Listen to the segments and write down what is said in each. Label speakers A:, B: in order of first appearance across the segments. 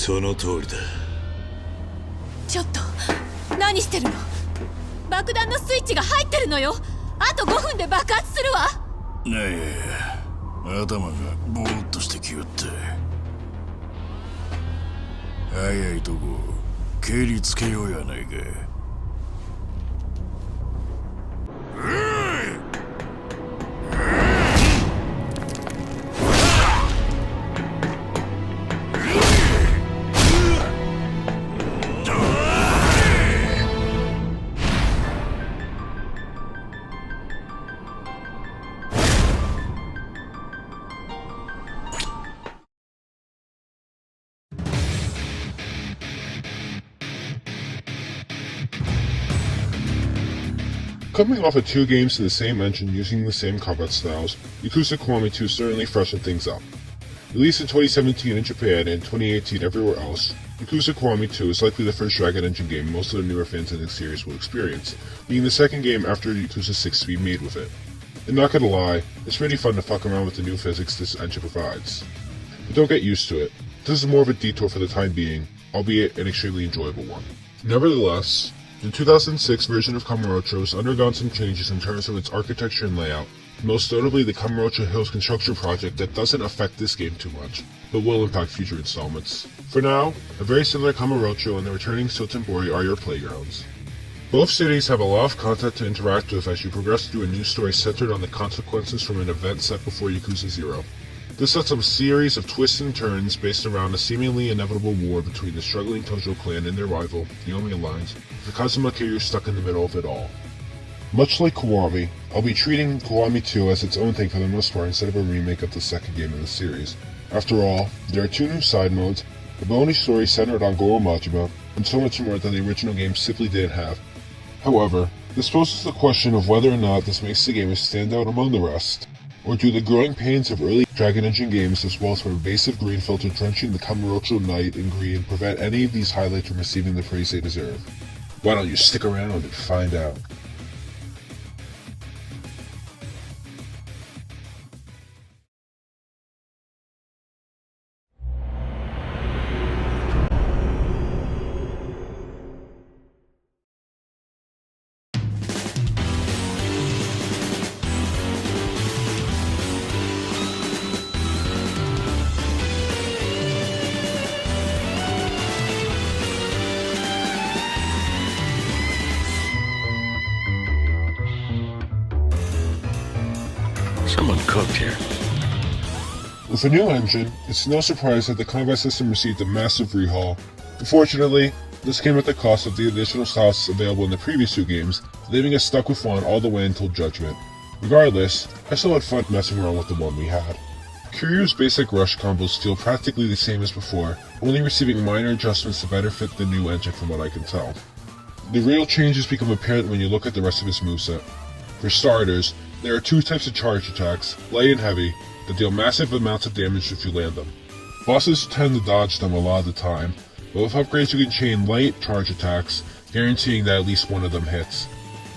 A: その通りだ。
B: ちょっと何してるの？爆弾のスイッチが入ってるのよ。あと5分で爆発するわ。
C: ねえ、頭がボーっとしてきよって。早いとこ蹴りつけようやないか。
D: Coming off of 2 games to the same engine using the same combat styles, Yakuza Kiwami 2 certainly freshened things up. Released in 2017 in Japan and 2018 everywhere else, Yakuza Kiwami 2 is likely the first Dragon Engine game most of the newer fans in the series will experience, being the second game after Yakuza 6 to be made with it. And not gonna lie, it's pretty fun to fuck around with the new physics this engine provides. But don't get used to it. This is more of a detour for the time being, albeit an extremely enjoyable one. Nevertheless, the 2006 version of Kamurocho has undergone some changes in terms of its architecture and layout, most notably the Kamurocho Hills construction project that doesn't affect this game too much, but will impact future installments. For now, a very similar Kamurocho and the returning Sotenbori are your playgrounds. Both cities have a lot of content to interact with as you progress through a new story centered on the consequences from an event set before Yakuza 0. This sets up a series of twists and turns based around a seemingly inevitable war between the struggling Tojo clan and their rival, the Yomi Alliance, with the Kazuma Kiryu stuck in the middle of it all. Much like Kiwami, I'll be treating Kiwami 2 as its own thing for the most part instead of a remake of the second game in the series. After all, there are 2 new side modes, a bonus story centered on Goro Majima, and so much more that the original game simply didn't have. However, this poses the question of whether or not this makes the game a standout among the rest, or do the growing pains of early Dragon Engine games as well as pervasive green filter drenching the Kamurocho night in green prevent any of these highlights from receiving the praise they deserve? Why don't you stick around and find out?
C: Someone cooked here.
D: With a new engine, it's no surprise that the combat system received a massive rehaul. Unfortunately, this came at the cost of the additional styles available in the previous 2 games, leaving us stuck with one all the way until Judgment. Regardless, I still had fun messing around with the one we had. Kiryu's basic rush combos feel practically the same as before, only receiving minor adjustments to better fit the new engine from what I can tell. The real changes become apparent when you look at the rest of his moveset. For starters, there are 2 types of charge attacks, light and heavy, that deal massive amounts of damage if you land them. Bosses tend to dodge them a lot of the time, but with upgrades you can chain light charge attacks, guaranteeing that at least one of them hits.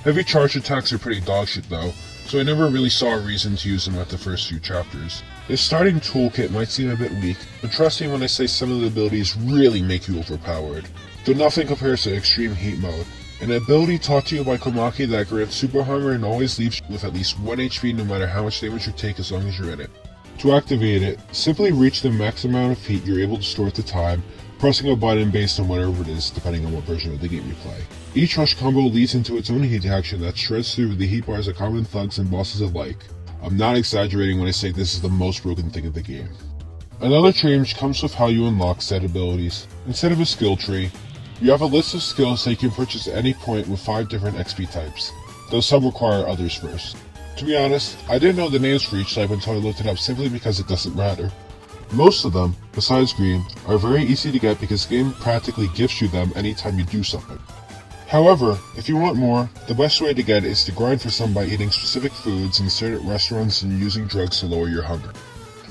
D: Heavy charge attacks are pretty dogshit though, so I never really saw a reason to use them at the first few chapters. His starting toolkit might seem a bit weak, but trust me when I say some of the abilities really make you overpowered. Though nothing compares to Extreme Heat Mode, an ability taught to you by Komaki that grants super hunger and always leaves you with at least 1 HP no matter how much damage you take as long as you're in it. To activate it, simply reach the max amount of heat you're able to store at the time, pressing a button based on whatever it is depending on what version of the game you play. Each rush combo leads into its own heat action that shreds through the heat bars of common thugs and bosses alike. I'm not exaggerating when I say this is the most broken thing of the game. Another change comes with how you unlock said abilities. Instead of a skill tree, you have a list of skills that you can purchase at any point with 5 different XP types, though some require others first. To be honest, I didn't know the names for each type until I looked it up simply because it doesn't matter. Most of them, besides green, are very easy to get because the game practically gifts you them anytime you do something. However, if you want more, the best way to get it is to grind for some by eating specific foods in certain restaurants and using drugs to lower your hunger.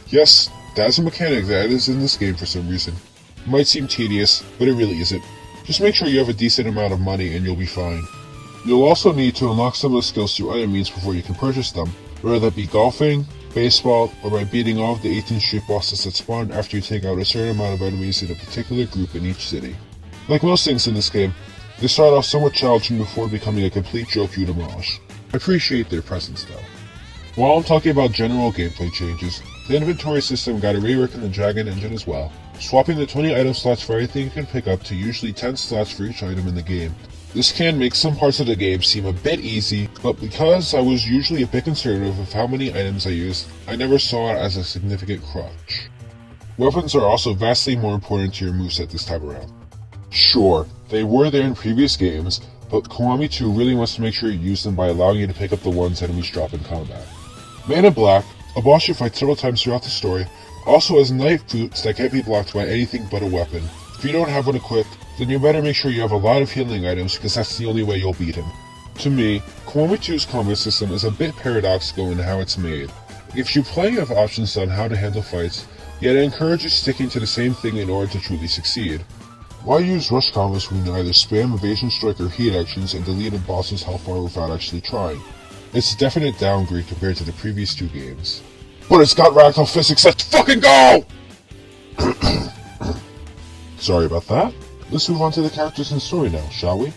D: Yes, that's a mechanic that is in this game for some reason. It might seem tedious, but it really isn't. Just make sure you have a decent amount of money and you'll be fine. You'll also need to unlock some of the skills through other means before you can purchase them, whether that be golfing, baseball, or by beating all of the 18th Street bosses that spawn after you take out a certain amount of enemies in a particular group in each city. Like most things in this game, they start off somewhat challenging before becoming a complete joke you demolish. I appreciate their presence though. While I'm talking about general gameplay changes, the inventory system got a rework in the Dragon engine as well, swapping the 20 item slots for everything you can pick up to usually 10 slots for each item in the game. This can make some parts of the game seem a bit easy, but because I was usually a bit conservative with how many items I used, I never saw it as a significant crutch. Weapons are also vastly more important to your moveset this time around. Sure, they were there in previous games, but Kiwami 2 really wants to make sure you use them by allowing you to pick up the ones enemies drop in combat. Man in Black, a boss you fight several times throughout the story, also has knife boots that can't be blocked by anything but a weapon. If you don't have one equipped, then you better make sure you have a lot of healing items because that's the only way you'll beat him. To me, Kiwami 2's combat system is a bit paradoxical in how it's made. It gives you plenty of options on how to handle fights, yet it encourages sticking to the same thing in order to truly succeed. Why use rush combos when you either spam evasion strike or heat actions and delete a boss's health bar without actually trying? It's a definite downgrade compared to the previous two games. But it's got ragdoll physics, let's fucking go! Sorry about that. Let's move on to the characters and story now, shall we?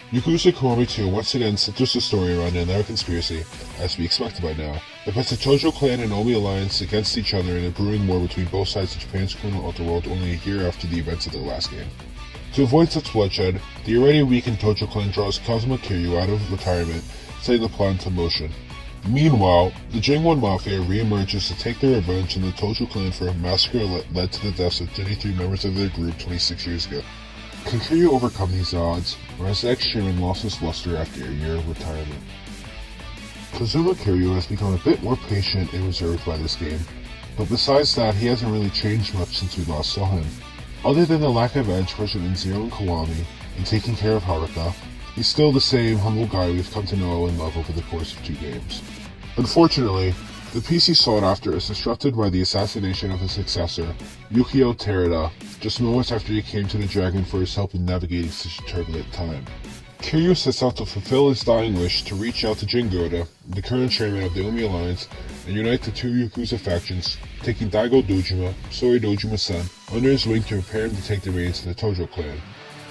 D: Yakuza Kiwami 2 once again centers the story around another conspiracy, as we expected by now, that puts the Tojo clan and Omi alliance against each other in a brewing war between both sides of Japan's criminal underworld only a year after the events of the last game. To avoid such bloodshed, the already weakened Tojo clan draws Kazuma Kiryu out of retirement, setting the plan into motion. Meanwhile, the Jingwon Mafia re-emerges to take their revenge on the Tojo clan for a massacre that led to the deaths of 23 members of their group 26 years ago. Can Kiryu overcome these odds, or has ex-Shaman lost his luster after a year of retirement? Kazuma Kiryu has become a bit more patient and reserved by this game, but besides that he hasn't really changed much since we last saw him. Other than the lack of edge present in Zero and Kiwami, and taking care of Haruka, he's still the same humble guy we've come to know and love over the course of 2 games. Unfortunately, the peace he sought after is disrupted by the assassination of his successor, Yukio Terada, just moments after he came to the Dragon for his help in navigating such a turbulent time. Kiryu sets out to fulfill his dying wish to reach out to Jingoda, the current chairman of the Omi Alliance, and unite the 2 Yakuza factions, taking Daigo Dojima, Sori Dojima-san, under his wing to prepare him to take the reins of the Tojo clan.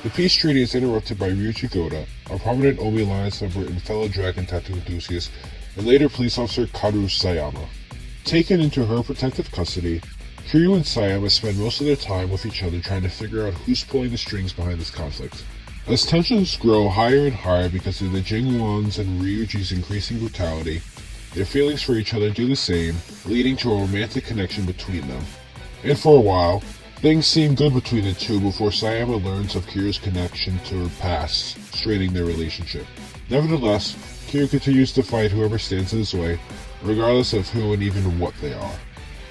D: The peace treaty is interrupted by Ryuichi Goda, a prominent Omi Alliance member and fellow Dragon tattoo enthusiast, and later police officer Karu Sayama. Taken into her protective custody, Kiryu and Sayama spend most of their time with each other trying to figure out who's pulling the strings behind this conflict. As tensions grow higher and higher because of the Jingwon's and Ryuji's increasing brutality, their feelings for each other do the same, leading to a romantic connection between them. And for a while, things seem good between the two before Sayama learns of Kiryu's connection to her past, straining their relationship. Nevertheless, Kiryu continues to fight whoever stands in his way, regardless of who and even what they are.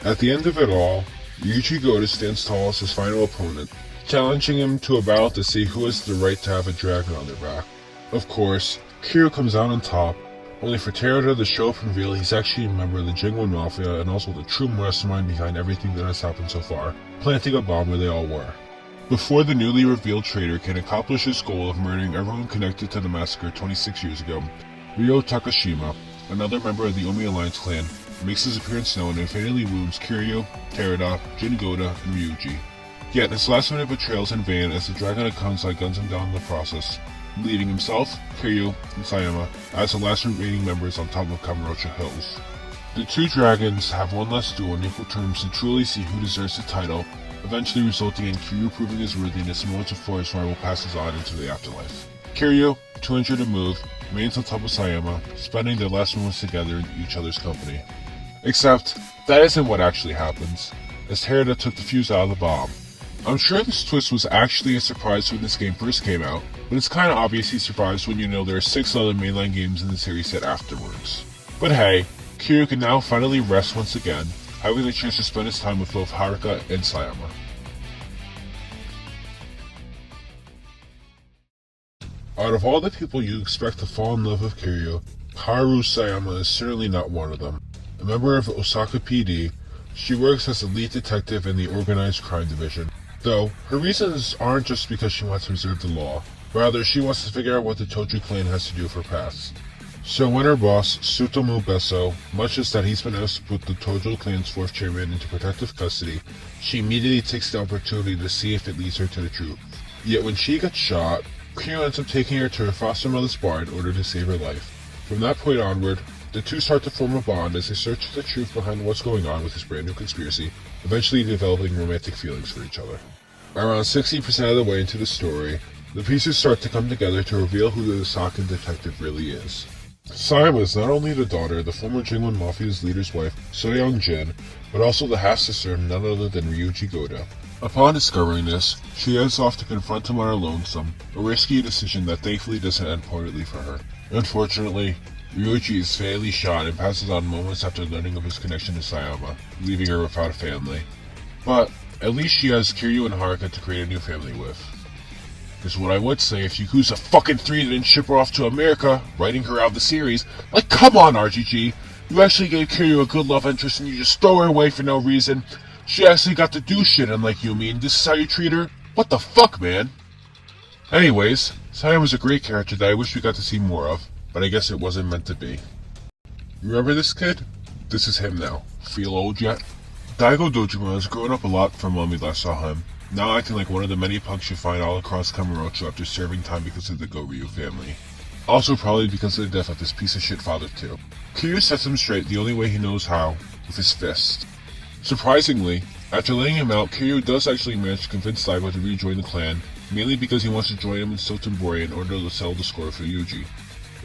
D: At the end of it all, Ryuichi Goda stands tall as his final opponent, challenging him to a battle to see who has the right to have a dragon on their back. Of course, Kiryu comes out on top, only for Terada to show up and reveal he's actually a member of the Jingwon Mafia and also the true mastermind behind everything that has happened so far, planting a bomb where they all were. Before the newly revealed traitor can accomplish his goal of murdering everyone connected to the massacre 26 years ago, Ryo Takashima, another member of the Omi Alliance clan, makes his appearance known and fatally wounds Kiryu, Terada, Jingoda, and Ryuji. Yet his last-minute betrayal is in vain as the Dragon of Kansai guns him down in the process, leaving himself, Kiryu, and Sayama as the last remaining members on top of Kamurocho Hills. The 2 dragons have one last duel on equal terms to truly see who deserves the title, eventually resulting in Kiryu proving his worthiness moments before his rival passes on into the afterlife. Kiryu, too injured to move, remains on top of Sayama, spending their last moments together in each other's company. Except, that isn't what actually happens, as Terada took the fuse out of the bomb. I'm sure this twist was actually a surprise when this game first came out, but it's kinda obvious he surprised when you know there are 6 other mainline games in the series set afterwards. But hey, Kiryu can now finally rest once again, having the chance to spend his time with both Haruka and Sayama. Out of all the people you expect to fall in love with Kiryu, Haru Sayama is certainly not one of them. A member of Osaka PD, she works as a lead detective in the organized crime division. Though, her reasons aren't just because she wants to observe the law. Rather, she wants to figure out what the Tojo clan has to do with her past. So when her boss, Tsutomu Besso, munches that he's been asked to put the Tojo clan's fourth chairman into protective custody, she immediately takes the opportunity to see if it leads her to the truth. Yet when she gets shot, Kiryu ends up taking her to her foster mother's bar in order to save her life. From that point onward, the two start to form a bond as they search for the truth behind what's going on with this brand new conspiracy, eventually developing romantic feelings for each other. Around 60% of the way into the story, the pieces start to come together to reveal who the Osakan detective really is. Sayama is not only the daughter of the former Jingwon Mafia's leader's wife, Soyoung Jin, but also the half-sister of none other than Ryuji Goda. Upon discovering this, she heads off to confront him on her lonesome, a risky decision that thankfully doesn't end poorly for her. Unfortunately, Ryuji is fatally shot and passes on moments after learning of his connection to Sayama, leaving her without a family. But at least she has Kiryu and Haruka to create a new family with. Is what I would say if Yakuza fucking 3 didn't ship her off to America, writing her out of the series. Like, come on, RGG! You actually gave Kiryu a good love interest and you just throw her away for no reason. She actually got to do shit, unlike you, mean this is how you treat her? What the fuck, man? Anyways, Saya was a great character that I wish we got to see more of, but I guess it wasn't meant to be. Remember this kid? This is him now. Feel old yet? Daigo Dojima has grown up a lot from when we last saw him, now acting like one of the many punks you find all across Kamurocho after serving time because of the Goryu family. Also probably because of the death of his piece of shit father too. Kiryu sets him straight the only way he knows how, with his fist. Surprisingly, after laying him out, Kiryu does actually manage to convince Daigo to rejoin the clan, mainly because he wants to join him in Sotenbori in order to settle the score for Ryuji.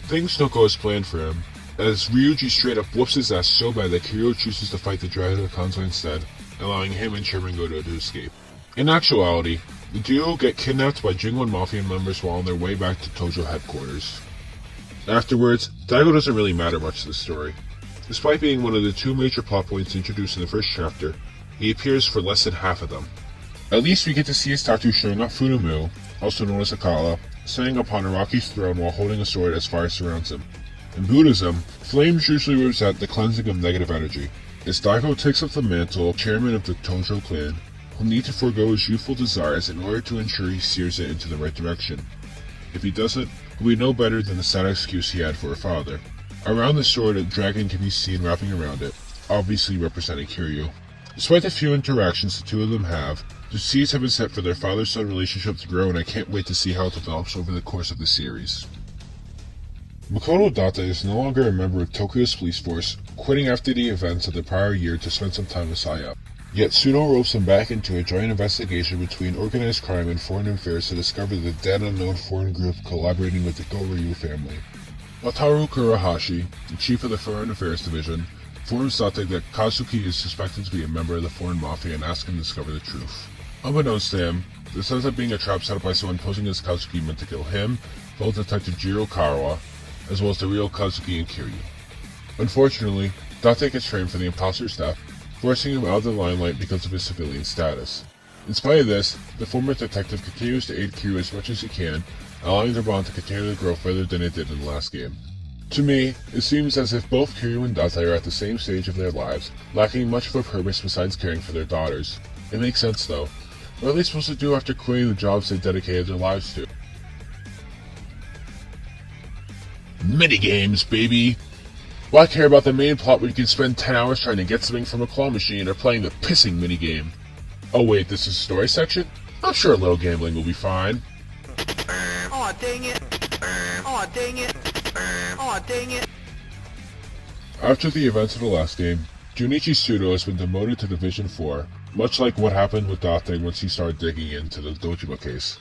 D: Things don't go as planned for him, as Ryuji straight up whoops his ass so bad that Kiryu chooses to fight the Dragon of Kanzo instead, allowing him and Chairman Godo to escape. In actuality, the duo get kidnapped by Jingwon Mafia members while on their way back to Tojo headquarters. Afterwards, Daigo doesn't really matter much to the story. Despite being one of the two major plot points introduced in the first chapter, he appears for less than half of them. At least we get to see his tattoo showing off Funamu, also known as Akala, standing upon Araki's throne while holding a sword as fire surrounds him. In Buddhism, flames usually represent the cleansing of negative energy. As Daigo takes up the mantle of chairman of the Tojo clan, he'll need to forego his youthful desires in order to ensure he steers it into the right direction. If he doesn't, he'll be no better than the sad excuse he had for her father. Around the sword, a dragon can be seen wrapping around it, obviously representing Kiryu. Despite the few interactions the two of them have, the seeds have been set for their father-son relationship to grow, and I can't wait to see how it develops over the course of the series. Makoto Date is no longer a member of Tokyo's police force, quitting after the events of the prior year to spend some time with Saya. Yet Suno ropes him back into a joint investigation between organized crime and foreign affairs to discover the then unknown foreign group collaborating with the Goryu family. Wataru Kurahashi, the chief of the Foreign Affairs Division, informs Date that Kazuki is suspected to be a member of the foreign mafia and asks him to discover the truth. Unbeknownst to him, this ends up being a trap set up by someone posing as Kazuki meant to kill him, fellow detective Jiro Karawa, as well as the real Kazuki and Kiryu. Unfortunately, Date gets framed for the imposter's death, forcing him out of the limelight because of his civilian status. In spite of this, the former detective continues to aid Kiryu as much as he can, allowing their bond to continue to grow further than it did in the last game. To me, it seems as if both Kiryu and Date are at the same stage of their lives, lacking much of a purpose besides caring for their daughters. It makes sense though. What are they supposed to do after quitting the jobs they dedicated their lives to? Minigames, baby! Why care about the main plot when you can spend 10 hours trying to get something from a claw machine or playing the pissing minigame? Oh wait, this is the story section? I'm sure a little gambling will be fine.
A: Aw, dang it. Aw, dang it. Aw, dang it.
D: After the events of the last game, Junichi Sudo has been demoted to Division 4, much like what happened with Date once he started digging into the Dojima case.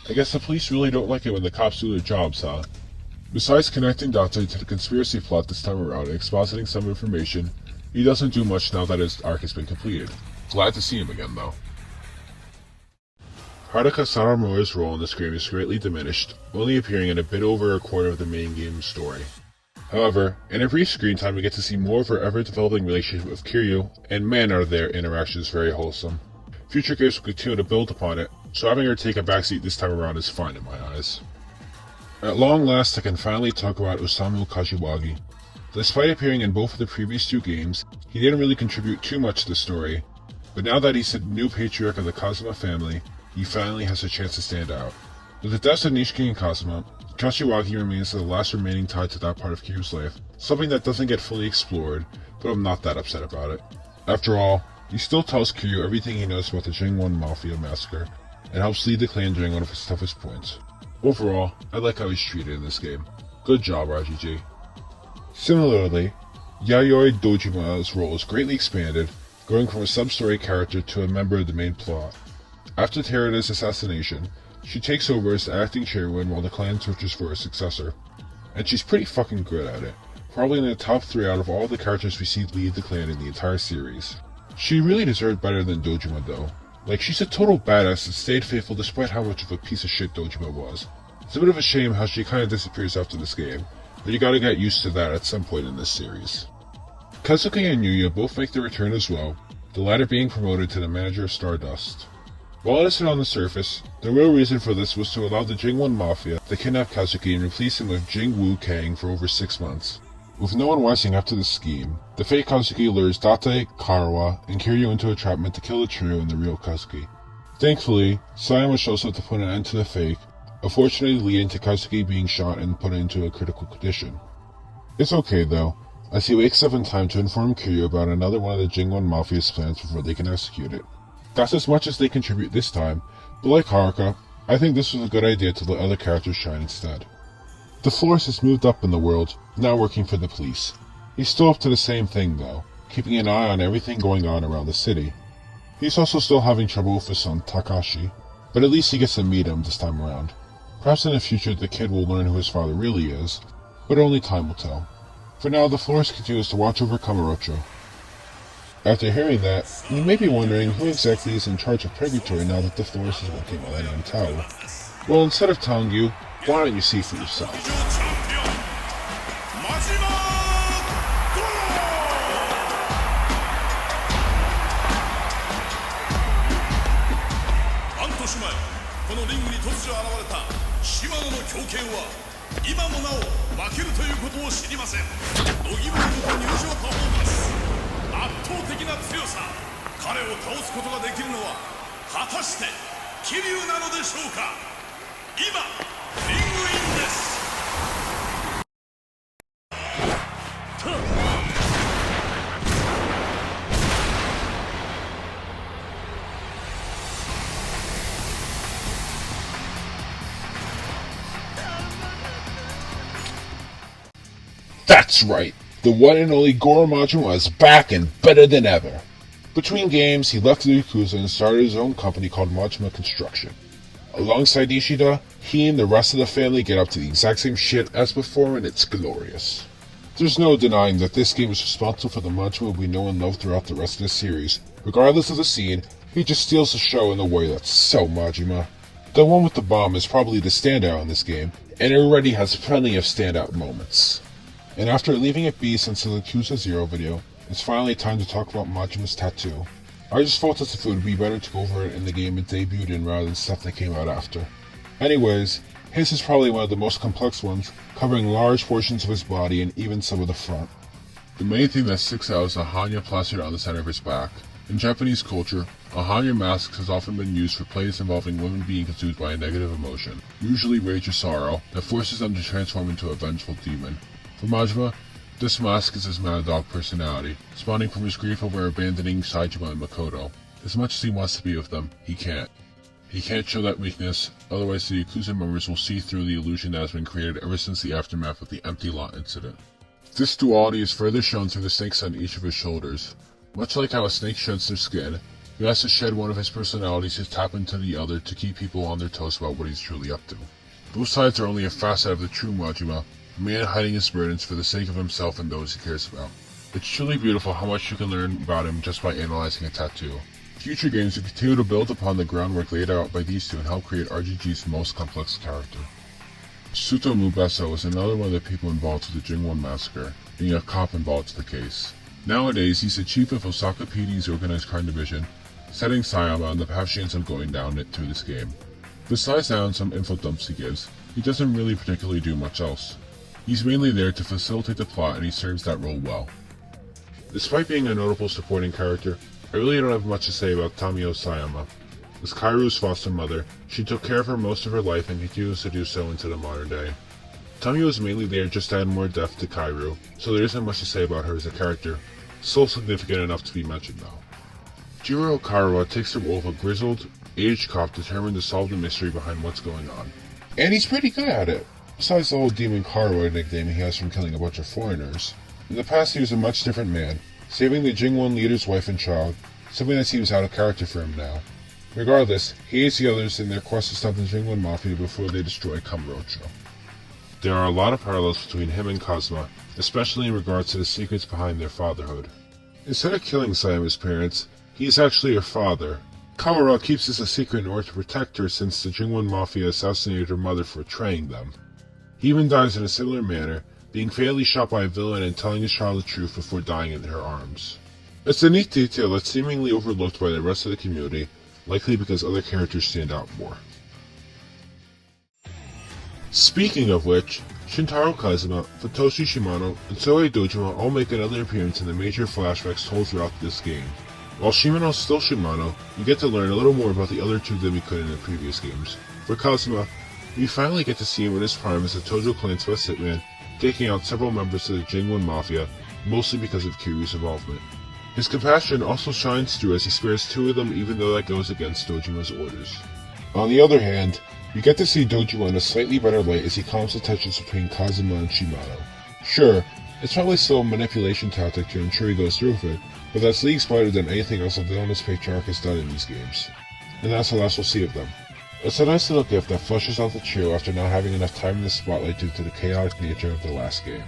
D: I guess the police really don't like it when the cops do their jobs, huh? Besides connecting Date to the conspiracy plot this time around and expositing some information, he doesn't do much now that his arc has been completed. Glad to see him again, though. Haruka Sanamura's role in this game is greatly diminished, only appearing in a bit over a quarter of the main game's story. However, in a brief screen time we get to see more of her ever-developing relationship with Kiryu, and man are their interactions very wholesome. Future games will continue to build upon it, so having her take a backseat this time around is fine in my eyes. At long last, I can finally talk about Osamu Kashiwagi. Despite appearing in both of the previous two games, he didn't really contribute too much to the story, but now that he's the new patriarch of the Kazuma family, he finally has a chance to stand out. With the deaths of Nishiki and Kazuma, Kashiwagi remains the last remaining tie to that part of Kiryu's life, something that doesn't get fully explored, but I'm not that upset about it. After all, he still tells Kiryu everything he knows about the Jingwon Mafia massacre, and helps lead the clan during one of his toughest points. Overall, I like how he's treated in this game. Good job, RGG. Similarly, Yayoi Dojima's role is greatly expanded, going from a sub-story character to a member of the main plot. After Terada's assassination, she takes over as the acting chairwoman while the clan searches for a successor. And she's pretty fucking good at it, probably in the top 3 out of all the characters we see lead the clan in the entire series. She really deserved better than Dojima though. Like, she's a total badass that stayed faithful despite how much of a piece of shit Dojima was. It's a bit of a shame how she kinda disappears after this game, but you gotta get used to that at some point in this series. Kazuki and Yuya both make their return as well, the latter being promoted to the manager of Stardust. While innocent on the surface, the real reason for this was to allow the Jingwon Mafia to kidnap Kazuki and replace him with Jing Woo Kang for over 6 months. With no one wising up to the scheme, the fake Kazuki lures Date, Karawa, and Kiryu into a trap meant to kill the trio and the real Kazuki. Thankfully, Sayama shows up to put an end to the fake, unfortunately leading to Kazuki being shot and put into a critical condition. It's okay though, as he wakes up in time to inform Kiryu about another one of the Jingwon Mafia's plans before they can execute it. That's as much as they contribute this time, but like Haruka, I think this was a good idea to let other characters shine instead. The Florist has moved up in the world, now working for the police. He's still up to the same thing though, keeping an eye on everything going on around the city. He's also still having trouble with his son Takashi, but at least he gets to meet him this time around. Perhaps in the future the kid will learn who his father really is, but only time will tell. For now, the Florist continues to watch over Kamurocho. After hearing that, you may be wondering who exactly is in charge of Purgatory now that the Florist is working Millennium Tower. Well, instead of telling you, why don't you see for yourself?
C: Majima! 半年前、このリングに突如現れた島野の狂犬は今もなお負けるということを知りません。度肝を抜く入場パフォーマンス、圧倒的な強さ、彼を倒すことができるのは果たして桐生なのでしょうか。今リングインです。
D: That's right, the one and only Goro Majima is back and better than ever. Between games, he left the Yakuza and started his own company called Majima Construction. Alongside Ishida, he and the rest of the family get up to the exact same shit as before, and it's glorious. There's no denying that this game is responsible for the Majima we know and love throughout the rest of the series. Regardless of the scene, he just steals the show in a way that's so Majima. The one with the bomb is probably the standout in this game, and it already has plenty of standout moments. And after leaving it be since the Yakuza 0 video, it's finally time to talk about Majima's tattoo. I just felt as if it would be better to go over it in the game it debuted in rather than stuff that came out after. Anyways, his is probably one of the most complex ones, covering large portions of his body and even some of the front. The main thing that sticks out is a Hanya plastered on the center of his back. In Japanese culture, a Hanya mask has often been used for plays involving women being consumed by a negative emotion, usually rage or sorrow, that forces them to transform into a vengeful demon. For Majima, this mask is his mad dog personality, spawning from his grief over abandoning Saijima and Makoto. As much as he wants to be with them, he can't. He can't show that weakness, otherwise the Yakuza members will see through the illusion that has been created ever since the aftermath of the empty lot incident. This duality is further shown through the snakes on each of his shoulders. Much like how a snake sheds their skin, he has to shed one of his personalities to tap into the other to keep people on their toes about what he's truly up to. Both sides are only a facet of the true Majima, a man hiding his burdens for the sake of himself and those he cares about. It's truly beautiful how much you can learn about him just by analyzing a tattoo. Future games will continue to build upon the groundwork laid out by these two and help create RGG's most complex character. Suto Mubasa was another one of the people involved with the Jingwon massacre, being a cop involved to the case. Nowadays, he's the chief of Osaka PD's organized crime division, setting Sayama on the path she ends up going down it through this game. Besides that and some info dumps he gives, he doesn't really particularly do much else. He's mainly there to facilitate the plot, and he serves that role well. Despite being a notable supporting character, I really don't have much to say about Tamio Sayama. As Kairu's foster mother, she took care of her most of her life and continues to do so into the modern day. Tamio is mainly there just to add more depth to Kairu, so there isn't much to say about her as a character, still significant enough to be mentioned though. Jiro Karawa takes the role of a grizzled, aged cop determined to solve the mystery behind what's going on. And he's pretty good at it, besides the whole Demon Karawa nickname he has from killing a bunch of foreigners. In the past he was a much different man, saving the Jingwon leader's wife and child, something that seems out of character for him now. Regardless, he aids the others in their quest to stop the Jingwon Mafia before they destroy Kamurocho. There are a lot of parallels between him and Kazuma, especially in regards to the secrets behind their fatherhood. Instead of killing Sayama's parents, he is actually her father. Kawara keeps this a secret in order to protect her since the Jingwon Mafia assassinated her mother for betraying them. He even dies in a similar manner, being fatally shot by a villain and telling his child the truth before dying in her arms. It's a neat detail that's seemingly overlooked by the rest of the community, likely because other characters stand out more. Speaking of which, Shintaro Kazuma, Futoshi Shimano, and Sohei Dojima all make another appearance in the major flashbacks told throughout this game. While Shimano's still Shimano, we get to learn a little more about the other two than we could in the previous games. For Kazuma, we finally get to see him in his prime as the Tojo Clan's best hitman, taking out several members of the Jingwon Mafia, mostly because of Kiryu's involvement. His compassion also shines through as he spares two of them even though that goes against Dojima's orders. On the other hand, we get to see Dojima in a slightly better light as he calms the tensions between Kazuma and Shimano. Sure, it's probably still a manipulation tactic to ensure he goes through with it, but that's leagues better than anything else the villainous patriarch has done in these games. And that's the last we'll see of them. It's a nice little gift that flushes out the trio after not having enough time in the spotlight due to the chaotic nature of the last game.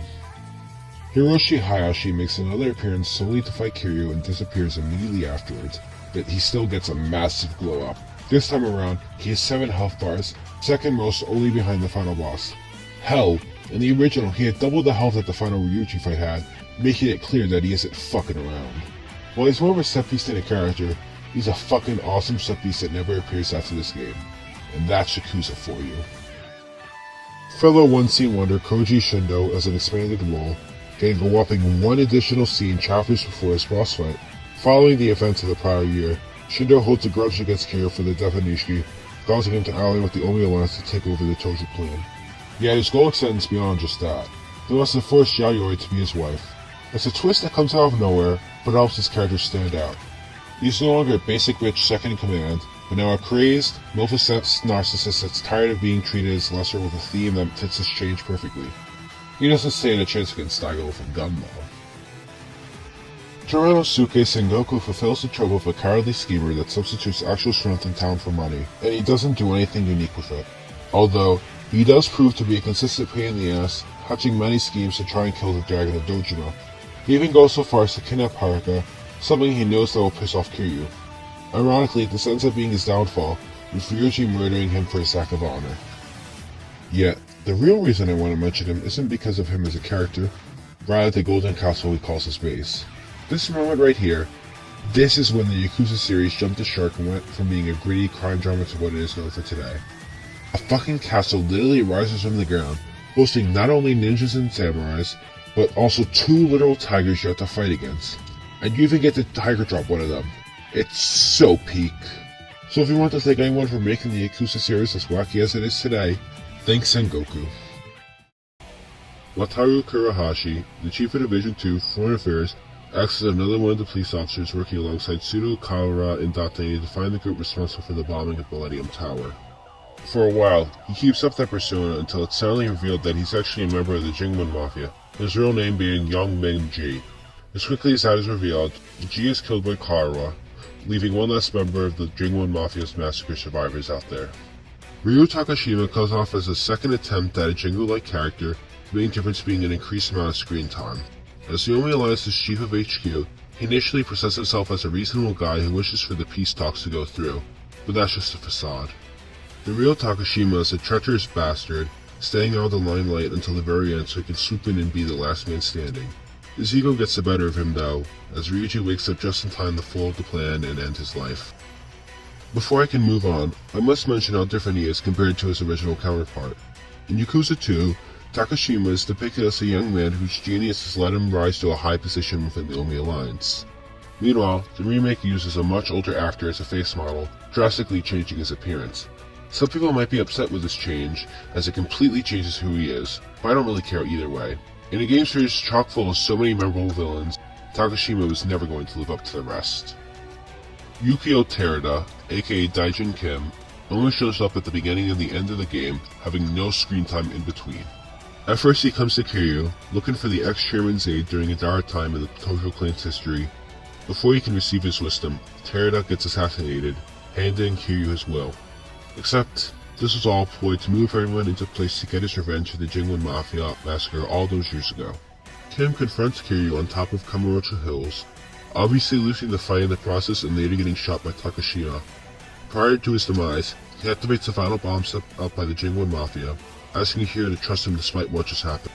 D: Hiroshi Hayashi makes another appearance solely to fight Kiryu and disappears immediately afterwards, but he still gets a massive glow up. This time around, he has 7 health bars, second most only behind the final boss. Hell, in the original he had double the health that the final Ryuji fight had, making it clear that he isn't fucking around. While he's more of a set piece than a character, he's a fucking awesome set piece that never appears after this game. And that's Yakuza for you. Fellow one-scene wonder Koji Shindo as an expanded role, getting a whopping 1 additional scene chapters before his boss fight. Following the events of the prior year, Shindo holds a grudge against Kiryu for the death of Nishiki, causing him to ally with the Omi Alliance to take over the Tojo clan. Yet his goal extends beyond just that. He wants to force Yayoi to be his wife. It's a twist that comes out of nowhere, but helps his character stand out. He's no longer a basic bitch second in command, but now a crazed, milk-obsessed narcissist that's tired of being treated as lesser with a theme that fits his change perfectly. He doesn't stand a chance against Daigo with a gun though. Toranosuke Sengoku fulfills the trope of a cowardly schemer that substitutes actual strength and talent for money, and he doesn't do anything unique with it. Although, he does prove to be a consistent pain in the ass, hatching many schemes to try and kill the Dragon of Dojima. He even goes so far as to kidnap Haruka, something he knows that will piss off Kiryu. Ironically, this ends up being his downfall, with Ryuji murdering him for his lack of honor. Yet, the real reason I want to mention him isn't because of him as a character, rather the Golden Castle he calls his base. This moment right here, this is when the Yakuza series jumped the shark and went from being a gritty crime drama to what it is known for today. A fucking castle literally rises from the ground, boasting not only ninjas and samurais, but also 2 literal tigers you have to fight against. And you even get to tiger drop one of them. It's so peak. So if you want to thank anyone for making the Yakuza series as wacky as it is today, thanks Sengoku. Wataru Kurahashi, the chief of Division 2 Foreign Affairs, acts as another one of the police officers working alongside Tsudo, Kawara, and Date to find the group responsible for the bombing of Millennium Tower. For a while, he keeps up that persona until it's suddenly revealed that he's actually a member of the Jingwon Mafia, his real name being Youngmin Ji. As quickly as that is revealed, Ji is killed by Kawara, leaving one last member of the Jingwon Mafia's massacre survivors out there. Ryu Takashima comes off as a second attempt at a Jingu-like character, the main difference being an increased amount of screen time. As the Omi Alliance's chief of HQ, he initially presents himself as a reasonable guy who wishes for the peace talks to go through, but that's just a facade. The real Takashima is a treacherous bastard, staying out of the limelight until the very end so he can swoop in and be the last man standing. His ego gets the better of him though, as Ryuji wakes up just in time to foil the plan and end his life. Before I can move on, I must mention how different he is compared to his original counterpart. In Yakuza 2, Takashima is depicted as a young man whose genius has led him rise to a high position within the Omi Alliance. Meanwhile, the remake uses a much older actor as a face model, drastically changing his appearance. Some people might be upset with this change, as it completely changes who he is, but I don't really care either way. In a game series chock full of so many memorable villains, Takashima was never going to live up to the rest. Yukio Terada, aka Daijin Kim, only shows up at the beginning and the end of the game, having no screen time in between. At first he comes to Kiryu, looking for the ex-chairman's aid during a dark time in the Tojo clan's history. Before he can receive his wisdom, Terada gets assassinated, handing Kiryu his will. Except, this was all a ploy to move everyone into place to get his revenge for the Jingwen Mafia massacre all those years ago. Kim confronts Kiryu on top of Kamurocho Hills, obviously losing the fight in the process and later getting shot by Takashima. Prior to his demise, he activates the final bomb set up by the Jingwen Mafia, asking Kiryu to trust him despite what just happened.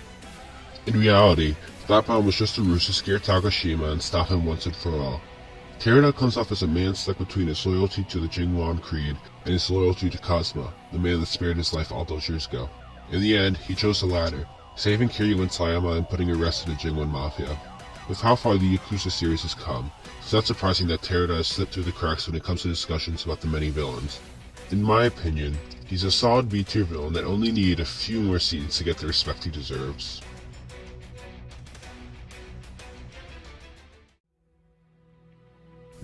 D: In reality, that bomb was just a ruse to scare Takashima and stop him once and for all. Terada comes off as a man stuck between his loyalty to the Jingwan Creed and his loyalty to Kazuma, the man that spared his life all those years ago. In the end, he chose the latter, saving Kiryu and Sayama and putting a rest to the Jingwen Mafia. With how far the Yakuza series has come, it's not surprising that Terada has slipped through the cracks when it comes to discussions about the many villains. In my opinion, he's a solid B-tier villain that only needed a few more scenes to get the respect he deserves.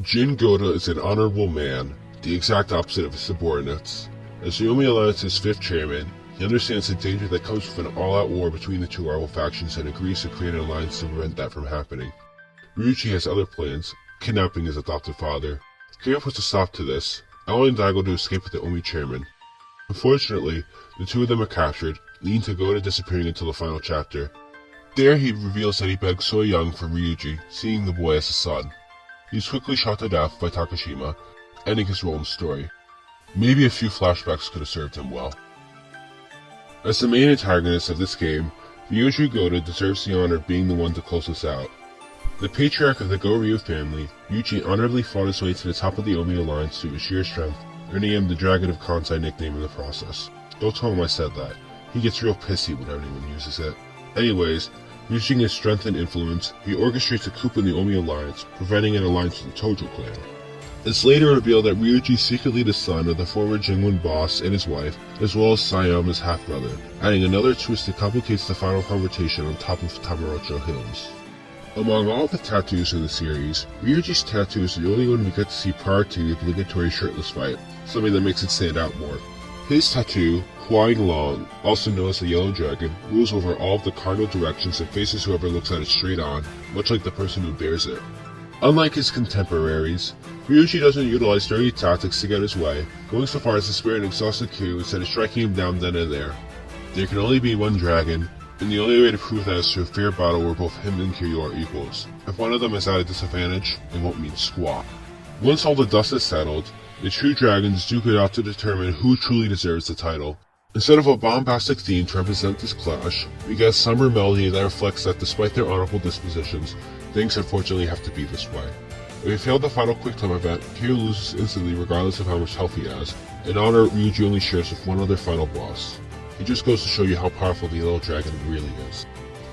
D: Jin Goda is an honorable man, the exact opposite of his subordinates. As the Omi Alliance's 5th chairman, he understands the danger that comes with an all-out war between the two rival factions and agrees to create an alliance to prevent that from happening. Ryuichi has other plans, kidnapping his adopted father. Kiryu puts a stop to this, allowing Daigo to escape with the Omi chairman. Unfortunately, the two of them are captured, leading to Goda disappearing until the final chapter. There he reveals that he begged so young for Ryuji, seeing the boy as a son. He is quickly shot to death by Takashima, ending his role in the story. Maybe a few flashbacks could have served him well. As the main antagonist of this game, Ryuji Goda deserves the honor of being the one to close us out. The patriarch of the Go-Ryu family, Ryuji honorably fought his way to the top of the Omi Alliance through his sheer strength, earning him the Dragon of Kansai nickname in the process. Don't tell him I said that. He gets real pissy when anyone uses it. Anyways, using his strength and influence, he orchestrates a coup in the Omi Alliance, preventing an alliance with the Tojo clan. It's later revealed that Ryuji is secretly the son of the former Jingwen boss and his wife, as well as Sayama's half-brother, adding another twist that complicates the final confrontation on top of Kamurocho Hills. Among all the tattoos in the series, Ryuji's tattoo is the only one we get to see prior to the obligatory shirtless fight, something that makes it stand out more. His tattoo, Huang Long, also known as the Yellow Dragon, rules over all of the cardinal directions and faces whoever looks at it straight on, much like the person who bears it. Unlike his contemporaries, Ryuji doesn't utilize dirty tactics to get his way, going so far as to spare an exhausted Kiryu instead of striking him down then and there. There can only be one dragon, and the only way to prove that is through a fair battle where both him and Kiryu are equals. If one of them is at a disadvantage, it won't mean squat. Once all the dust is settled, the true dragons duke it out to determine who truly deserves the title. Instead of a bombastic theme to represent this clash, we get a somber melody that reflects that despite their honorable dispositions, things unfortunately have to be this way. If we fail the final quick time event, Kiryu loses instantly regardless of how much health he has, an honor Ryuji only shares with one other final boss. It just goes to show you how powerful the Yellow Dragon really is.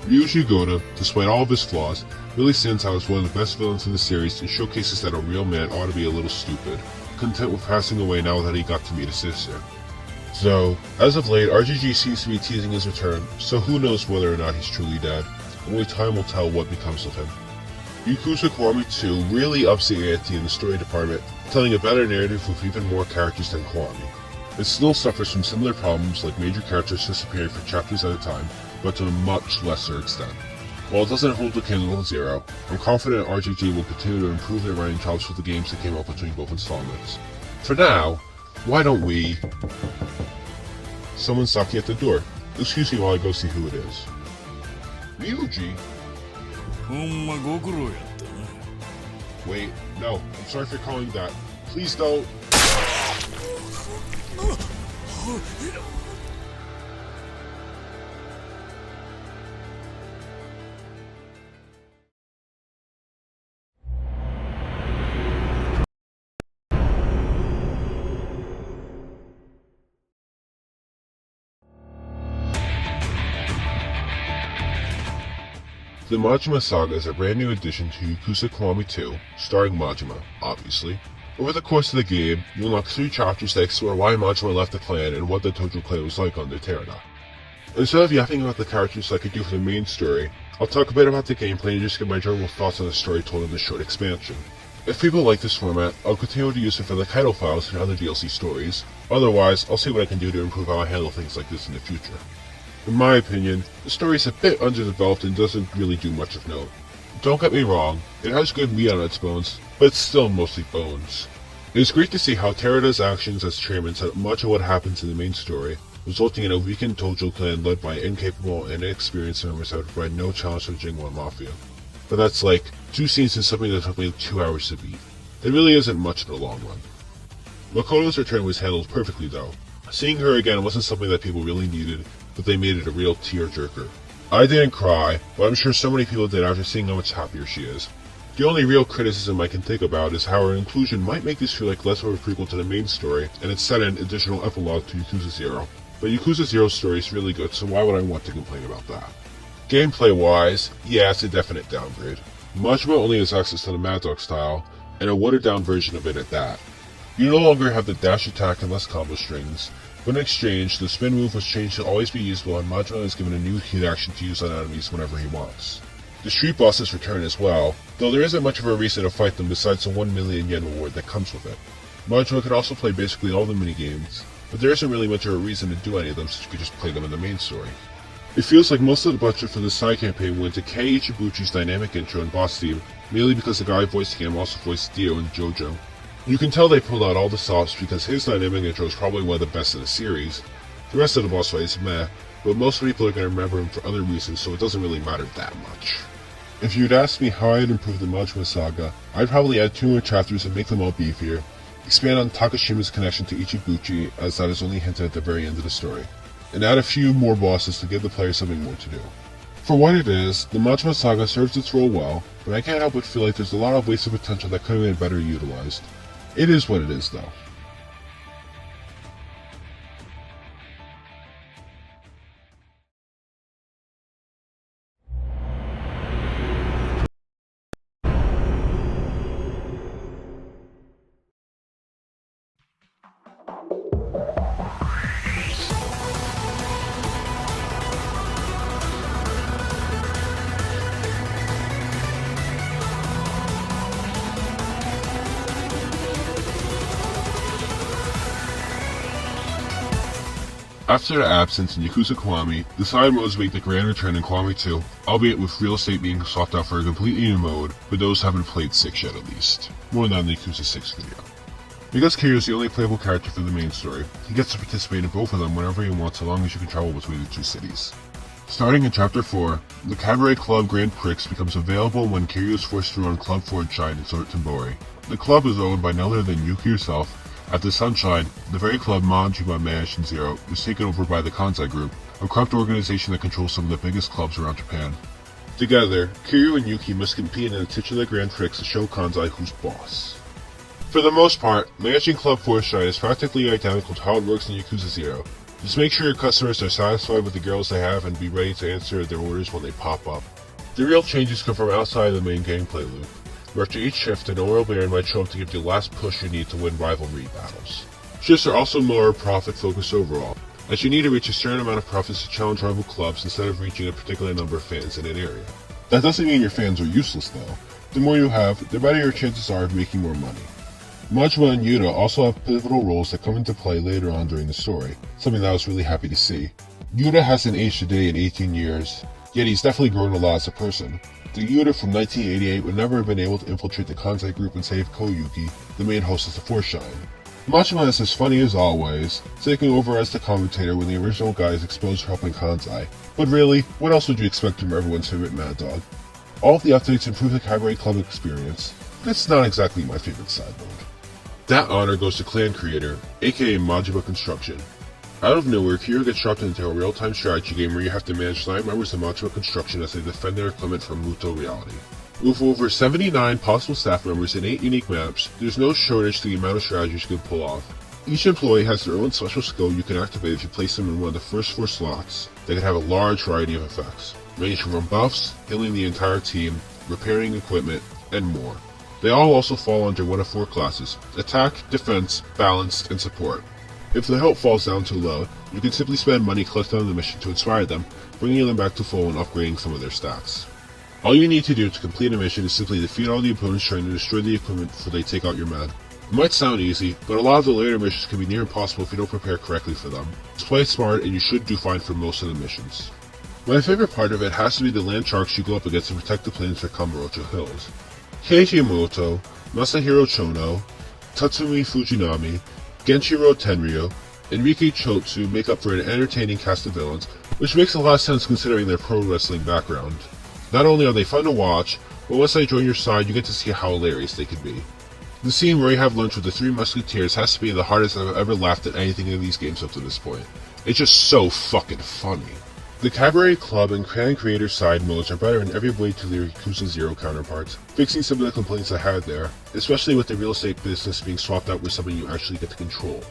D: Ryuji Goda, despite all of his flaws, really stands out as one of the best villains in the series and showcases that a real man ought to be a little stupid, content with passing away now that he got to meet his sister. So, as of late, RGG seems to be teasing his return, so who knows whether or not he's truly dead. Only time will tell what becomes of him. Yakuza Kiwami 2 really ups the ante in the story department, telling a better narrative with even more characters than Kiwami. It still suffers from similar problems like major characters disappearing for chapters at a time, but to a much lesser extent. While it doesn't hold a candle to zero, I'm confident RGG will continue to improve their writing jobs for the games that came out between both installments. For now, why don't we... Someone's knocking at the door. Excuse me while I go see who it is. Ryuji? Wait, no, I'm sorry for calling that. Please don't. The Majima Saga is a brand new addition to Yakuza Kiwami 2, starring Majima, obviously. Over the course of the game, you unlock 3 chapters that explore why Majima left the clan and what the Tojo clan was like under Terada. Instead of yapping about the characters like I do for the main story, I'll talk a bit about the gameplay and just give my general thoughts on the story told in this short expansion. If people like this format, I'll continue to use it for the title files and other DLC stories. Otherwise, I'll see what I can do to improve how I handle things like this in the future. In my opinion, the story is a bit underdeveloped and doesn't really do much of note. Don't get me wrong, it has good meat on its bones, but it's still mostly bones. It is great to see how Terada's actions as chairman set up much of what happens in the main story, resulting in a weakened Tojo clan led by incapable and inexperienced members that would provide no challenge to the Jingwa Mafia. But that's like 2 scenes in something that took me 2 hours to beat. It really isn't much in the long run. Makoto's return was handled perfectly though. Seeing her again wasn't something that people really needed, but they made it a real tearjerker. I didn't cry, but I'm sure so many people did after seeing how much happier she is. The only real criticism I can think about is how her inclusion might make this feel like less of a prequel to the main story, and it's set an additional epilogue to Yakuza 0. But Yakuza 0's story is really good, so why would I want to complain about that? Gameplay wise, yeah, it's a definite downgrade. Majima only has access to the Mad Dog style, and a watered down version of it at that. You no longer have the dash attack and less combo strings, but in exchange, the spin move was changed to always be usable and Majima is given a new hit action to use on enemies whenever he wants. The street bosses return as well, though there isn't much of a reason to fight them besides the 1 million yen reward that comes with it. Majima can also play basically all the minigames, but there isn't really much of a reason to do any of them since you could just play them in the main story. It feels like most of the budget for the side campaign went to Kei Ichibuchi's dynamic intro and boss theme, mainly because the guy voicing him also voiced Dio in JoJo. You can tell they pulled out all the stops because his dynamic intro is probably one of the best in the series. The rest of the boss fight is meh, but most people are going to remember him for other reasons, so it doesn't really matter that much. If you'd asked me how I'd improve the Majima Saga, I'd probably add 2 more chapters and make them all beefier, expand on Takashima's connection to Ichibuchi, as that is only hinted at the very end of the story, and add a few more bosses to give the player something more to do. For what it is, the Majima Saga serves its role well, but I can't help but feel like there's a lot of wasted potential that could have been better utilized. It is what it is, though. After the absence in Yakuza Kiwami, the side modes make the grand return in Kiwami 2, albeit with real estate being swapped out for a completely new mode, for those who haven't played 6 yet at least. More than the Yakuza 6 video. Because Kiryu is the only playable character for the main story, he gets to participate in both of them whenever he wants so long as you can travel between the 2 cities. Starting in Chapter 4, the Cabaret Club Grand Prix becomes available when Kiryu is forced to run Club Fortune in Sortenbori. The club is owned by none other than Yuki herself. After Sunshine, the very club Majima managed in Zero was taken over by the Kansai Group, a corrupt organization that controls some of the biggest clubs around Japan. Together, Kiryu and Yuki must compete in the titular Grand Prix to show Kansai who's boss. For the most part, managing Club Fortune is practically identical to how it works in Yakuza 0. Just make sure your customers are satisfied with the girls they have and be ready to answer their orders when they pop up. The real changes come from outside the main gameplay loop, where after each shift an oil baron might show up to give you the last push you need to win rivalry battles. Shifts are also more profit focused overall, as you need to reach a certain amount of profits to challenge rival clubs instead of reaching a particular number of fans in an area. That doesn't mean your fans are useless though. The more you have, the better your chances are of making more money. Majima and Yuta also have pivotal roles that come into play later on during the story, something that I was really happy to see. Yuta hasn't aged a day in 18 years, yet he's definitely grown a lot as a person. The Yuta from 1988 would never have been able to infiltrate the Kansai Group and save Koyuki, the main hostess of Fortune. Majima is as funny as always, taking over as the commentator when the original guy is exposed for helping Kansai. But really, what else would you expect from everyone's favorite Mad Dog? All of the updates improve the Cabaret Club experience, but it's not exactly my favorite side mode. That honor goes to Clan Creator, aka Majima Construction. Out of nowhere, Kiryu gets dropped into a real-time strategy game where you have to manage 9 members of Majima Construction as they defend their equipment from Muto reality. With over 79 possible staff members and 8 unique maps, there's no shortage to the amount of strategies you can pull off. Each employee has their own special skill you can activate if you place them in one of the first 4 slots that can have a large variety of effects. ranging from buffs, healing the entire team, repairing equipment, and more. They all also fall under one of 4 classes: attack, defense, balanced, and support. If the health falls down too low, you can simply spend money collected on the mission to inspire them, bringing them back to full and upgrading some of their stats. All you need to do to complete a mission is simply defeat all the opponents trying to destroy the equipment before they take out your men. It might sound easy, but a lot of the later missions can be near impossible if you don't prepare correctly for them. Just play it smart and you should do fine for most of the missions. My favorite part of it has to be the land sharks you go up against to protect the plains for Kamurocho Hills. Keiji Yamamoto, Masahiro Chono, Tatsumi Fujinami, Genshiro Tenryu, and Riki Chotsu make up for an entertaining cast of villains, which makes a lot of sense considering their pro wrestling background. Not only are they fun to watch, but once I join your side you get to see how hilarious they can be. The scene where you have lunch with the 3 musketeers has to be the hardest I've ever laughed at anything in these games up to this point. It's just so fucking funny. The Cabaret Club and Clan Creator side modes are better in every way to their Yakuza 0 counterparts, fixing some of the complaints I had there, especially with the real estate business being swapped out with something you actually get to control.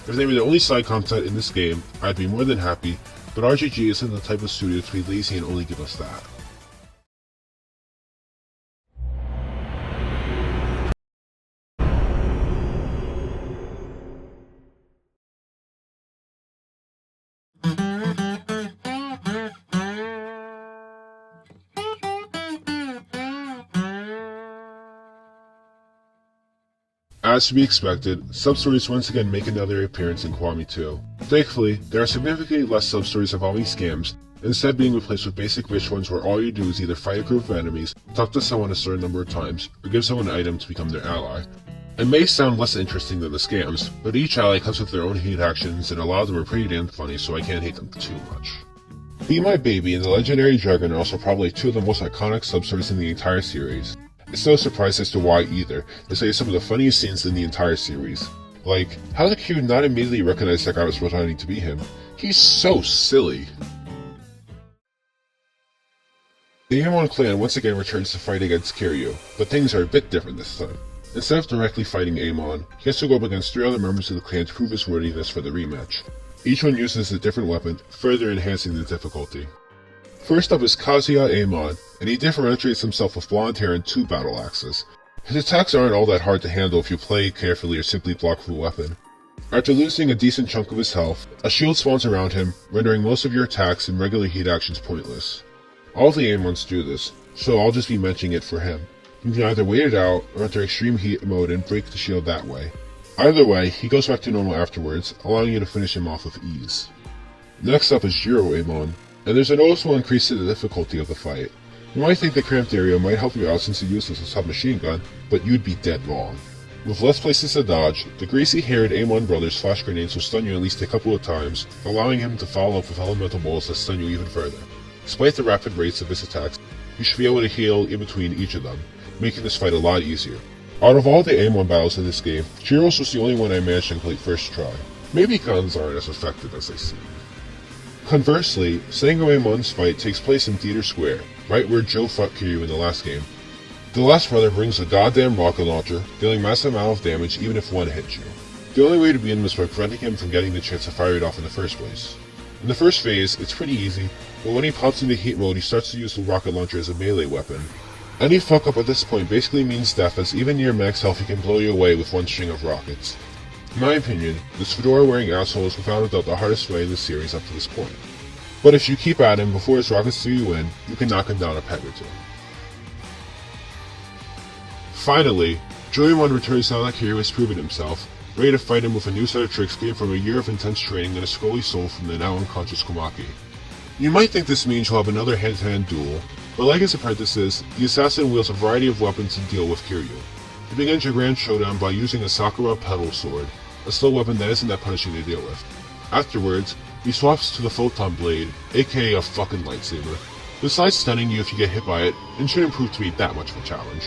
D: If they were the only side content in this game, I'd be more than happy, but RGG isn't the type of studio to be lazy and only give us that. As to be expected, Substories once again make another appearance in Kiwami 2. Thankfully, there are significantly less substories involving scams, instead being replaced with basic rich ones where all you do is either fight a group of enemies, talk to someone a certain number of times, or give someone an item to become their ally. It may sound less interesting than the scams, but each ally comes with their own hate actions and a lot of them are pretty damn funny, so I can't hate them too much. Be My Baby and the Legendary Dragon are also probably 2 of the most iconic substories in the entire series. It's no surprise as to why either, as they have some of the funniest scenes in the entire series. Like, how did Q not immediately recognize that guy was pretending to be him? He's so silly. The Amon clan once again returns to fight against Kiryu, but things are a bit different this time. Instead of directly fighting Amon, he has to go up against 3 other members of the clan to prove his worthiness for the rematch. Each one uses a different weapon, further enhancing the difficulty. First up is Kazuya Amon, and he differentiates himself with blonde hair and 2 battle axes. His attacks aren't all that hard to handle if you play carefully or simply block with a weapon. After losing a decent chunk of his health, a shield spawns around him, rendering most of your attacks and regular heat actions pointless. All the Amons do this, so I'll just be mentioning it for him. You can either wait it out or enter extreme heat mode and break the shield that way. Either way, he goes back to normal afterwards, allowing you to finish him off with ease. Next up is Jiro Amon, and there's a noticeable increase in the difficulty of the fight. You might think the cramped area might help you out since he uses a submachine gun, but you'd be dead wrong. With less places to dodge, the greasy-haired Amon brothers' flash grenades will stun you at least a couple of times, allowing him to follow up with elemental balls that stun you even further. Despite the rapid rates of his attacks, you should be able to heal in between each of them, making this fight a lot easier. Out of all the Amon battles in this game, Jiro's was the only one I managed to complete first try. Maybe guns aren't as effective as they seem. Conversely, Sango Amon's fight takes place in Theater Square, right where Joe fought Kiryu in the last game. The last brother brings a goddamn rocket launcher, dealing massive amount of damage even if one hits you. The only way to beat him is by preventing him from getting the chance to fire it off in the first place. In the first phase, it's pretty easy, but when he pops into heat mode he starts to use the rocket launcher as a melee weapon. Any fuck up at this point basically means death, as even near max health he can blow you away with one string of rockets. In my opinion, this fedora-wearing asshole is without a doubt the hardest way in the series up to this point. But if you keep at him before his rockets do you in, you can knock him down a peg or 2. Finally, Joyamon returns now that Kiryu has proven himself, ready to fight him with a new set of tricks gained from a year of intense training and a scully soul from the now unconscious Komaki. You might think this means you'll have another hand-to-hand duel, but like his apprentices, the assassin wields a variety of weapons to deal with Kiryu. He begins your grand showdown by using a Sakura pedal sword, a slow weapon that isn't that punishing to deal with. Afterwards, he swaps to the photon blade, aka a fucking lightsaber, besides stunning you if you get hit by it, and shouldn't prove to be that much of a challenge.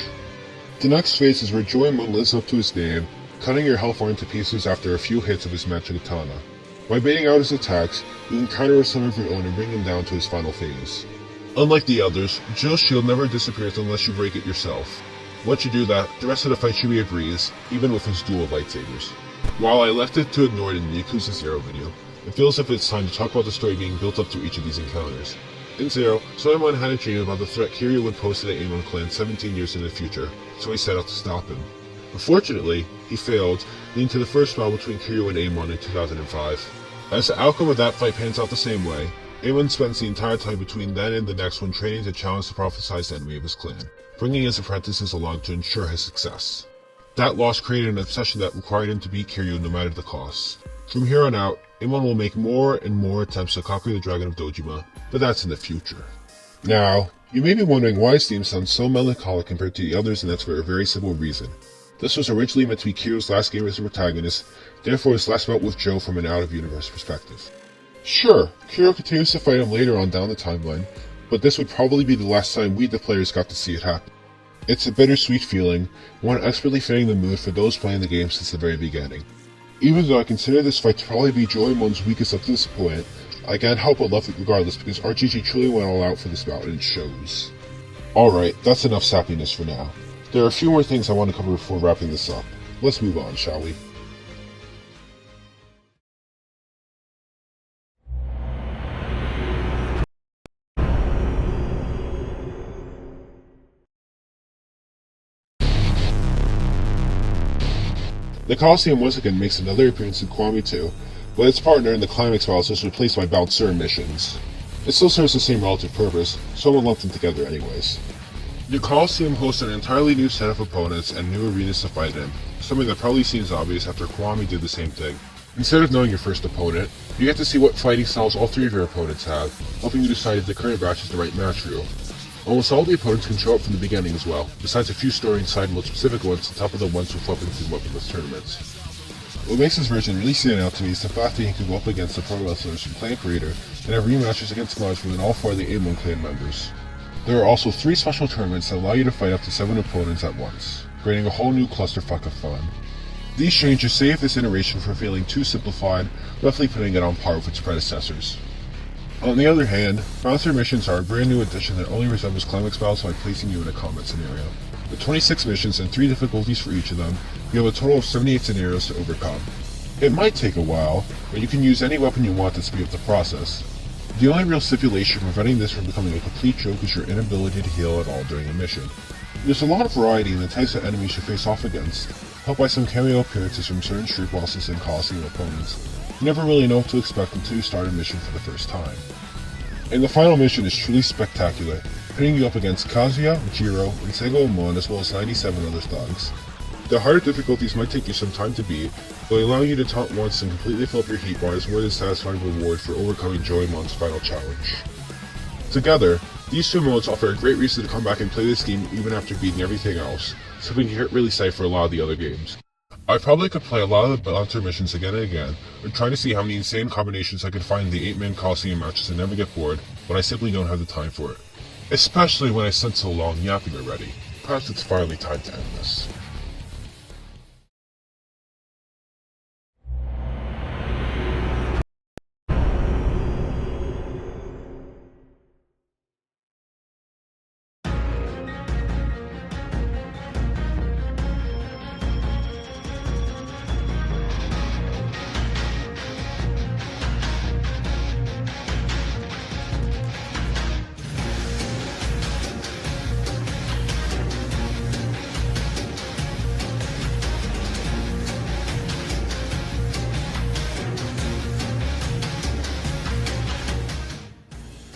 D: The next phase is where Joyamon lives up to his name, cutting your health bar into pieces after a few hits of his magic katana. By baiting out his attacks, you can counter some of your own and bring him down to his final phase. Unlike the others, Joe's shield never disappears unless you break it yourself. Once you do that, the rest of the fight should be a breeze, even with his dual lightsabers. While I left it to ignore it in the Yakuza 0 video, it feels as if it's time to talk about the story being built up through each of these encounters. In Zero, Soemon had a dream about the threat Kiryu would pose to the Amon clan 17 years in the future, so he set out to stop him. Unfortunately, he failed, leading to the first battle between Kiryu and Amon in 2005. As the outcome of that fight pans out the same way, Amon spends the entire time between then and the next one training to challenge the prophesized enemy of his clan, bringing his apprentices along to ensure his success. That loss created an obsession that required him to beat Kiryu no matter the cost. From here on out, Amon will make more and more attempts to conquer the Dragon of Dojima, but that's in the future. Now, you may be wondering why his theme sounds so melancholic compared to the others, and that's for a very simple reason. This was originally meant to be Kiryu's last game as the protagonist, therefore his last bout with Joe from an out-of-universe perspective. Sure, Kiryu continues to fight him later on down the timeline, but this would probably be the last time we the players got to see it happen. It's a bittersweet feeling, one expertly fitting the mood for those playing the game since the very beginning. Even though I consider this fight to probably be Joemon's weakest up to this point, I can't help but love it regardless because RGG truly went all out for this bout and it shows. Alright, that's enough sappiness for now. There are a few more things I want to cover before wrapping this up. Let's move on, shall we? The Coliseum once again makes another appearance in Kiwami 2, but its partner in the Climax Files was replaced by Bouncer missions. It still serves the same relative purpose, so I'm gonna lump them together anyways. The Coliseum hosts an entirely new set of opponents and new arenas to fight in, something that probably seems obvious after Kiwami did the same thing. Instead of knowing your first opponent, you get to see what fighting styles all three of your opponents have, helping you decide if the current match is the right match for you. Almost all the opponents can show up from the beginning as well, besides a few story and side mode specific ones on top of the ones with weapons and weaponless tournaments. What makes this version really stand out to me is the fact that you can go up against the pro wrestlers from Clan Creator and have rematches against clans within all 4 of the Amon clan members. There are also 3 special tournaments that allow you to fight up to 7 opponents at once, creating a whole new clusterfuck of fun. These changes save this iteration from feeling too simplified, roughly putting it on par with its predecessors. On the other hand, Bouncer missions are a brand new addition that only resembles Climax battles by placing you in a combat scenario. With 26 missions and 3 difficulties for each of them, you have a total of 78 scenarios to overcome. It might take a while, but you can use any weapon you want to speed up the process. The only real stipulation preventing this from becoming a complete joke is your inability to heal at all during a mission. There's a lot of variety in the types of enemies you face off against, helped by some cameo appearances from certain street bosses and Coliseum opponents. You never really know what to expect until you start a mission for the first time. And the final mission is truly spectacular, pitting you up against Kazuya, Jiro, and Sego Amon as well as 97 other thugs. The harder difficulties might take you some time to beat, but allowing you to taunt once and completely fill up your heat bar is more than satisfying reward for overcoming Joemon's final challenge. Together, these 2 modes offer a great reason to come back and play this game even after beating everything else, something you can't really say for a lot of the other games. I probably could play a lot of the Bouncer missions again and again, and try to see how many insane combinations I could find in the 8-man Coliseum matches and never get bored, but I simply don't have the time for it. Especially when I spent so long yapping already. Perhaps it's finally time to end this.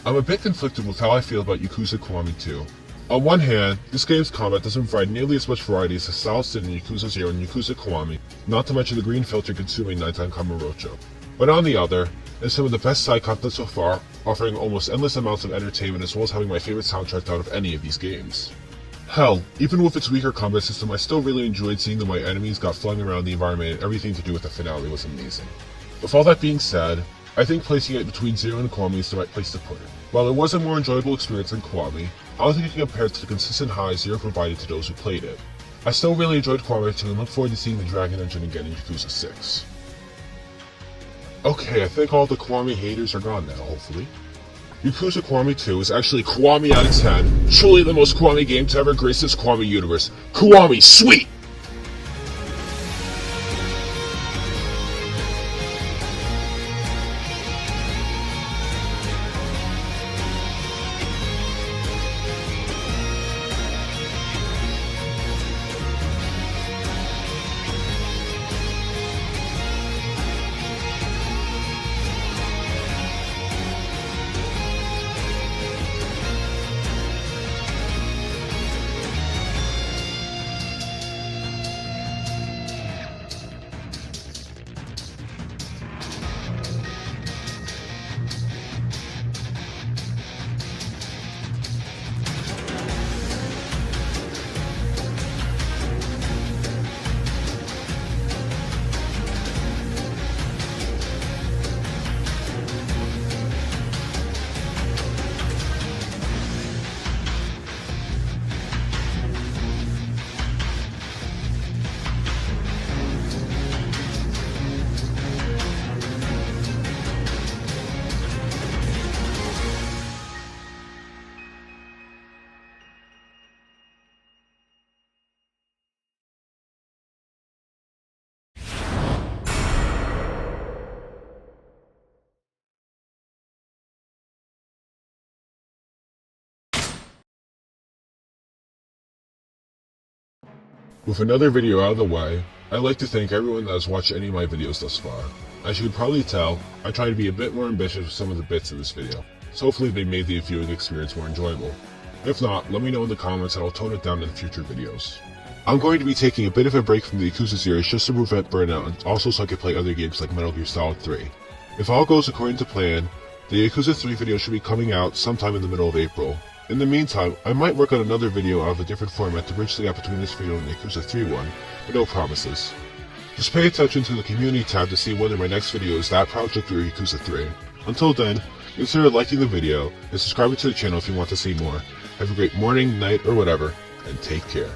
D: I'm a bit conflicted with how I feel about Yakuza Kiwami 2. On one hand, this game's combat doesn't provide nearly as much variety as the styles did in Yakuza 0 and Yakuza Kiwami, not to mention the green filter consuming nighttime Kamurocho. But on the other, it's some of the best side content so far, offering almost endless amounts of entertainment as well as having my favorite soundtrack out of any of these games. Hell, even with its weaker combat system, I still really enjoyed seeing the way enemies got flung around the environment, and everything to do with the finale was amazing. With all that being said, I think placing it between 0 and Kiwami is the right place to put it. While it was a more enjoyable experience than Kiwami, I don't think it can compare to the consistent highs 0 provided to those who played it. I still really enjoyed Kiwami 2 and look forward to seeing the Dragon Engine again in Yakuza 6. Okay, I think all the Kiwami haters are gone now, hopefully. Yakuza Kiwami 2 is actually Kiwami out of 10, truly the most Kiwami game to ever grace this Kiwami universe. Kiwami, sweet! With another video out of the way, I'd like to thank everyone that has watched any of my videos thus far. As you can probably tell, I try to be a bit more ambitious with some of the bits in this video, so hopefully they made the viewing experience more enjoyable. If not, let me know in the comments and I'll tone it down in future videos. I'm going to be taking a bit of a break from the Yakuza series just to prevent burnout and also so I can play other games like Metal Gear Solid 3. If all goes according to plan, the Yakuza 3 video should be coming out sometime in the middle of April. In the meantime, I might work on another video out of a different format to bridge the gap between this video and the Yakuza 3 one, but no promises. Just pay attention to the community tab to see whether my next video is that project or Yakuza 3. Until then, consider liking the video and subscribing to the channel if you want to see more. Have a great morning, night, or whatever, and take care.